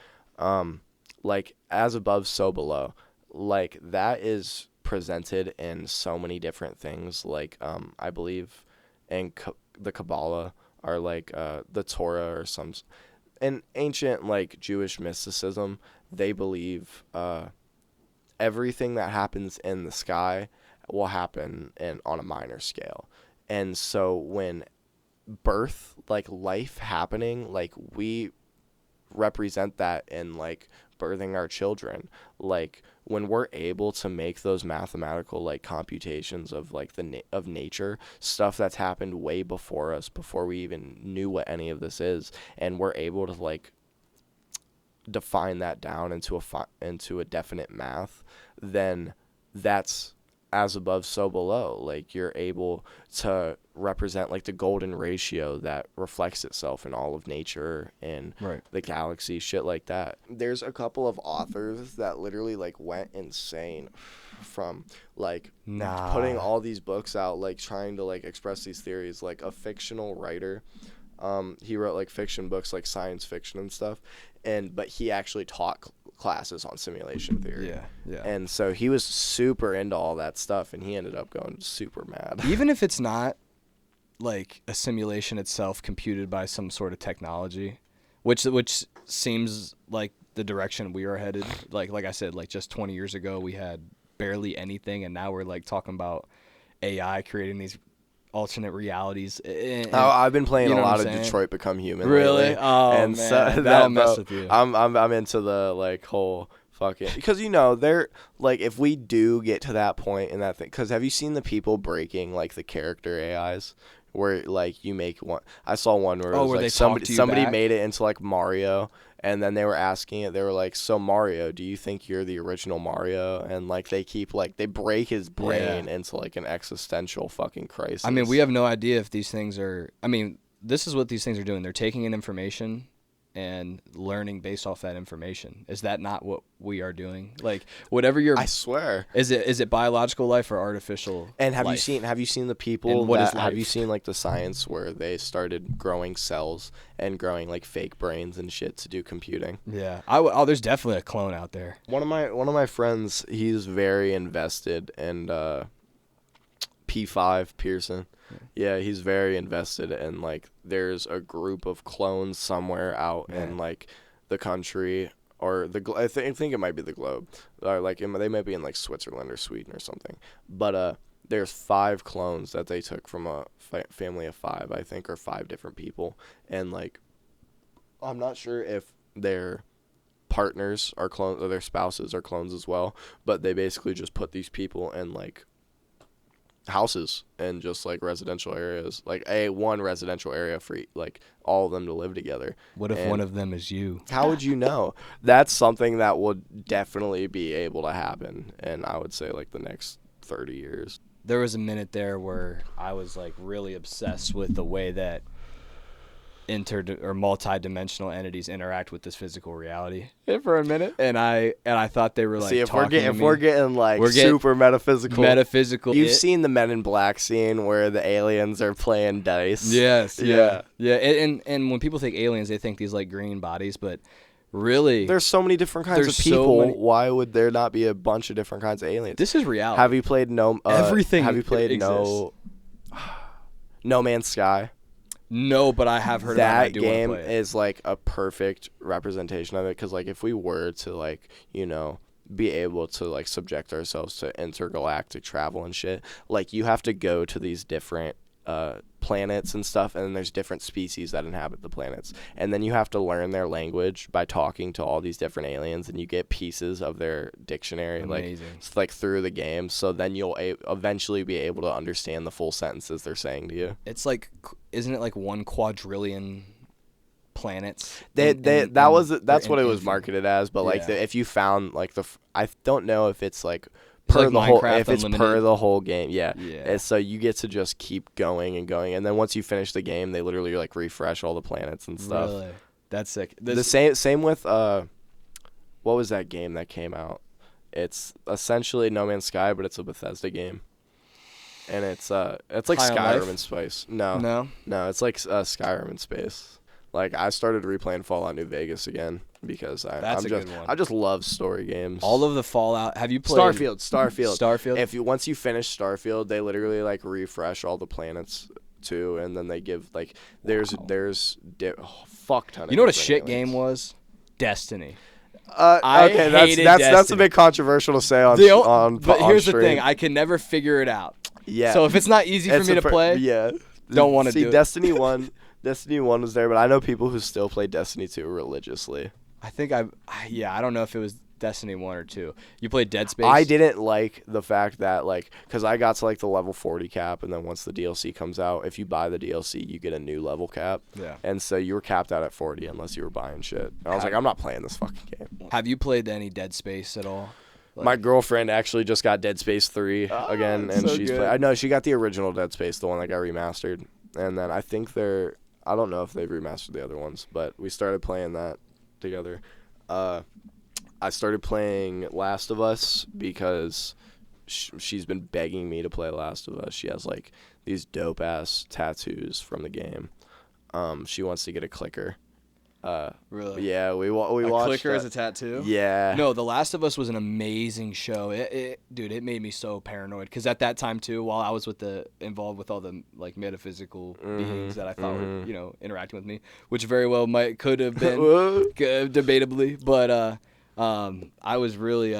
like, as above, so below, like, that is presented in so many different things. Like, I believe in the Kabbalah, or like the Torah, or some in ancient, like, Jewish mysticism, they believe everything that happens in the sky will happen on a minor scale. And so when birth, like, life happening, like, we represent that in, like, birthing our children. Like, when we're able to make those mathematical, like, computations of, like, of nature, stuff that's happened way before us, before we even knew what any of this is, and we're able to, like, define that down into a definite math, then that's as above, so below. Like, you're able to represent, like, the golden ratio that reflects itself in all of nature and the galaxy, shit like that. There's a couple of authors that literally, like, went insane from, like, putting all these books out, like, trying to, like, express these theories. Like, a fictional writer, he wrote, like, fiction books, like science fiction and stuff, but he actually taught classes on simulation theory. Yeah. And so he was super into all that stuff, and he ended up going super mad. Even if it's not, like, a simulation itself computed by some sort of technology, which seems like the direction we are headed. Like I said, like just 20 years ago, we had barely anything, and now we're like talking about AI creating these alternate realities. I've been playing you know a lot what of I'm saying? Detroit Become Human Really? lately, Oh, and man, so that'll mess with you. I'm into the like whole fucking, because they're like, if we do get to that point in that thing, because have you seen the people breaking like the character AIs? Where like you make one, I saw one where it was where like they talk to you somebody back? made it into like Mario, and then they were asking it. They were like, "So Mario, do you think you're the original Mario?" And like they keep like they break his brain into like an existential fucking crisis. I mean, we have no idea if these things are. I mean, this is what these things are doing. They're taking in information and learning based off that information. Is that not what we are doing? Like whatever you're. I swear. Is it biological life or artificial? And have life? you seen the people And what is that have you life? seen like the science where they started growing cells and growing like fake brains and shit to do computing? Yeah. There's definitely a clone out there. One of my friends, he's very invested in P5 Pearson. Yeah, he's very invested in like there's a group of clones somewhere out in like the country or I think it might be the globe. Or like they might be in like Switzerland or Sweden or something. But there's 5 clones that they took from a family of 5, I think, or 5 different people, and like I'm not sure if their partners are clones or their spouses are clones as well, but they basically just put these people in like houses and just like residential areas, like one residential area for like all of them to live together. What if And one of them is you? how would you know? That's something that would definitely be able to happen, and I would say like the next 30 years. There was a minute there where I was like really obsessed with the way that multi-dimensional entities interact with this physical reality for a minute, and I thought they were like, see, if we're talking getting like we're getting super metaphysical. You've it- seen the Men in Black scene where the aliens are playing dice. Yes, Yeah. yeah. And when people think aliens, they think these like green bodies, but really, There's so many different kinds of There's so people. many- Why would there not be a bunch of different kinds of aliens? this is reality. Have you played Everything Have you played exists. No Man's Sky? No, but I have heard about it. I That do wanna game play it. is like a perfect representation of it, because like if we were to like be able to like subject ourselves to intergalactic travel and shit, like you have to go to these different planets and stuff, and then there's different species that inhabit the planets, and then you have to learn their language by talking to all these different aliens, and you get pieces of their dictionary Amazing. like through the game, so then you'll eventually be able to understand the full sentences they're saying to you. It's like, isn't it like 1 quadrillion planets? That's what it was marketed as, but like Yeah. if you found like I don't know if it's like It's per like the whole, Minecraft if it's per Unlimited. the whole game, yeah. Yeah. And so you get to just keep going and going, and then once you finish the game, they literally like refresh all the planets and stuff. Really? That's sick. The same with what was that game that came out? It's essentially No Man's Sky, but it's a Bethesda game, and it's like High on Skyrim Life? in space. No. No, it's like Skyrim in space. Like I started replaying Fallout New Vegas again because That's a good one. I just love story games. All of the Fallout. Have you played Starfield. If you once you finish Starfield, they literally like refresh all the planets too, and then they give like there's fuck ton of. You know what a different shit aliens. game was? Destiny. Okay, hated that's a Destiny. bit controversial to say on But on here's stream. the thing: I can never figure it out. Yeah. So if it's not easy for It's me a to play, yeah. don't wanna see do it. Destiny 1. Destiny 1 was there, but I know people who still play Destiny 2 religiously. I think I don't know if it was Destiny 1 or 2. You played Dead Space? I didn't like the fact that, like, because I got to, like, the level 40 cap, and then once the DLC comes out, if you buy the DLC, you get a new level cap. Yeah. And so you were capped out at 40 unless you were buying shit. And I was like, I'm not playing this fucking game. Have you played any Dead Space at all? My girlfriend actually just got Dead Space 3 again, it's and so she's good. I know she got the original Dead Space, the one that got remastered. And then I think I don't know if they've remastered the other ones, but we started playing that together. I started playing Last of Us because she's been begging me to play Last of Us. She has like these dope ass tattoos from the game. She wants to get a clicker. Really? Yeah, we A watched. clicker as a tattoo? Yeah. No, The Last of Us was an amazing show. Dude, it made me so paranoid because at that time too, while I was involved with all the like metaphysical beings that I thought were interacting with me, which very well could have been debatably, but I was really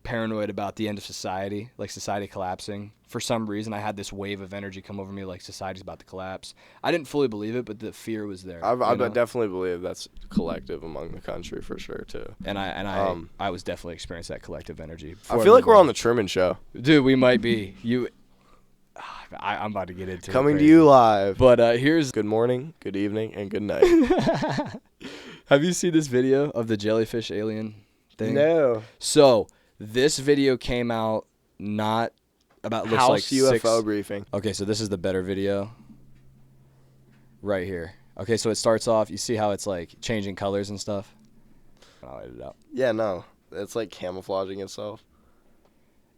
paranoid about the end of society, like society collapsing. For some reason, I had this wave of energy come over me, like society's about to collapse. I didn't fully believe it, but the fear was there. I definitely believe that's collective among the country for sure too. And I was definitely experiencing that collective energy. I feel like we're on the Truman Show. Dude, we might be. I'm about to get into coming to you live. But here's good morning, good evening, and good night. Have you seen this video of the jellyfish alien thing? No. So this video came out not about looks House like UFO briefing. Okay, so this is the better video right here. Okay, so it starts off. You see how it's like changing colors and stuff. I'll edit it out. Yeah, no, it's like camouflaging itself.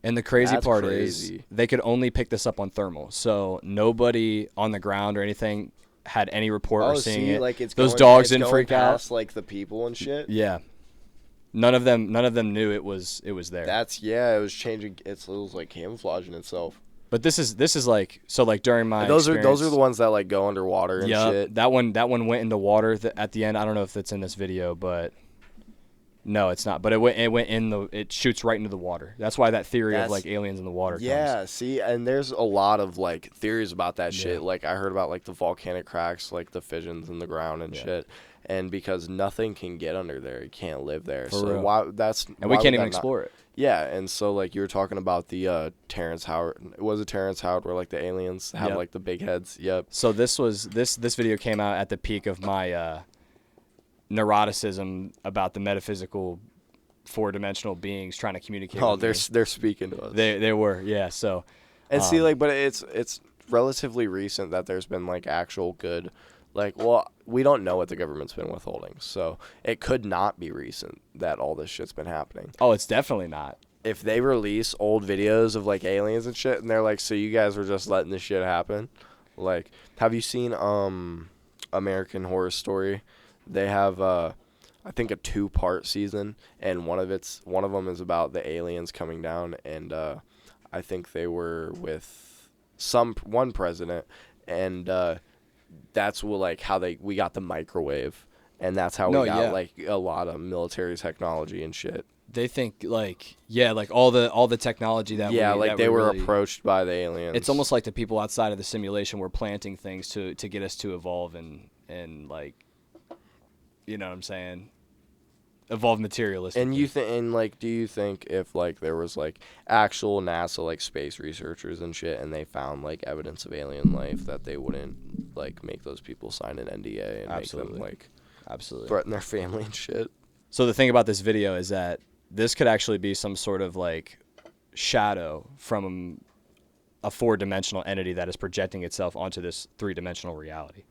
And the crazy That's part crazy. is they could only pick this up on thermal, so nobody on the ground or anything had any report or seeing it. Like it's those going, dogs it's didn't going freak past, out. like the people and shit. Yeah, none of them knew it was there. It was changing. It was like camouflaging itself. But this is like so like during my those experience, are the ones that like go underwater and shit. That one went into water at the end. I don't know if it's in this video, but no, it's not. But it shoots right into the water. That's why that theory of like aliens in the water comes. See, and there's a lot of like theories about that shit. Like I heard about like the volcanic cracks, like the fissions in the ground and shit. And because nothing can get under there, it can't live there. For real. We can't even explore it. Yeah, and so like you were talking about the Terrence Howard. Was it Terrence Howard where like the aliens have like the big heads? Yep. So this video came out at the peak of my neuroticism about the metaphysical four-dimensional beings trying to communicate. Oh, with they're speaking to us. They were, yeah. So and see, like, but it's relatively recent that there's been like actual good. Like, well, we don't know what the government's been withholding, so it could not be recent that all this shit's been happening. Oh, it's definitely not. If they release old videos of, like, aliens and shit, and they're like, so you guys were just letting this shit happen? Like, have you seen American Horror Story? They have, I think, a 2-part season, and one of them is about the aliens coming down, and I think they were with one president, and that's like how we got the microwave, and that's how we got like a lot of military technology and shit. They think like all the technology that they were approached by the aliens. It's almost like the people outside of the simulation were planting things to get us to evolve and like, you know what I'm saying, evolve materialistically. And do you think if like there was like actual NASA like space researchers and shit, and they found like evidence of alien life, that they wouldn't like make those people sign an NDA and make them like threaten their family and shit? So the thing about this video is that this could actually be some sort of like shadow from a 4-dimensional entity that is projecting itself onto this 3-dimensional reality.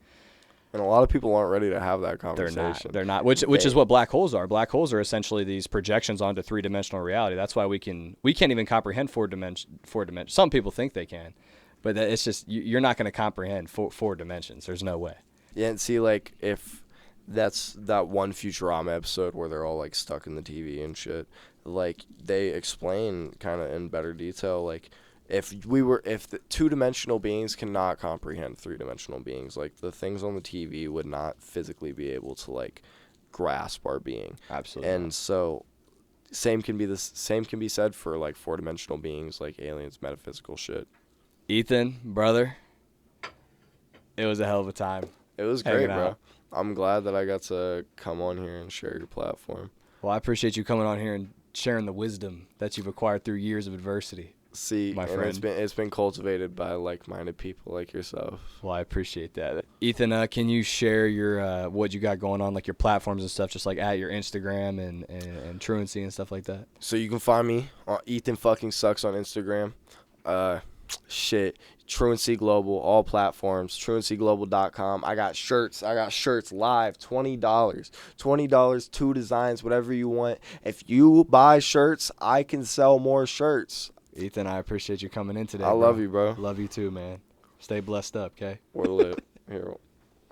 And a lot of people aren't ready to have that conversation. They're not. Which is what black holes are. Black holes are essentially these projections onto 3-dimensional reality. That's why we can't even comprehend 4 dimension. Some people think they can, but it's just you're not going to comprehend 4 dimensions. There's no way. Yeah, and see, like if that's that one Futurama episode where they're all like stuck in the TV and shit, like they explain kind of in better detail, like if the 2-dimensional beings cannot comprehend 3-dimensional beings, like the things on the TV would not physically be able to like grasp our being. Absolutely. And so same can be said for like 4-dimensional beings, like aliens, metaphysical shit. Ethan, brother, it was a hell of a time. It was great, bro. I'm glad that I got to come on here and share your platform. Well, I appreciate you coming on here and sharing the wisdom that you've acquired through years of adversity. See, my friend. It's been cultivated by like-minded people like yourself. Well, I appreciate that. Ethan, can you share your what you got going on, like your platforms and stuff, just like at your Instagram and truancy and stuff like that? So you can find me on Ethan fucking sucks on Instagram. Truancy Global, all platforms, truancyglobal.com. I got shirts live, $20, 2 designs, whatever you want. If you buy shirts, I can sell more shirts. Ethan, I appreciate you coming in today. I love you, bro. Love you too, man. Stay blessed up, okay? We're lit. Here.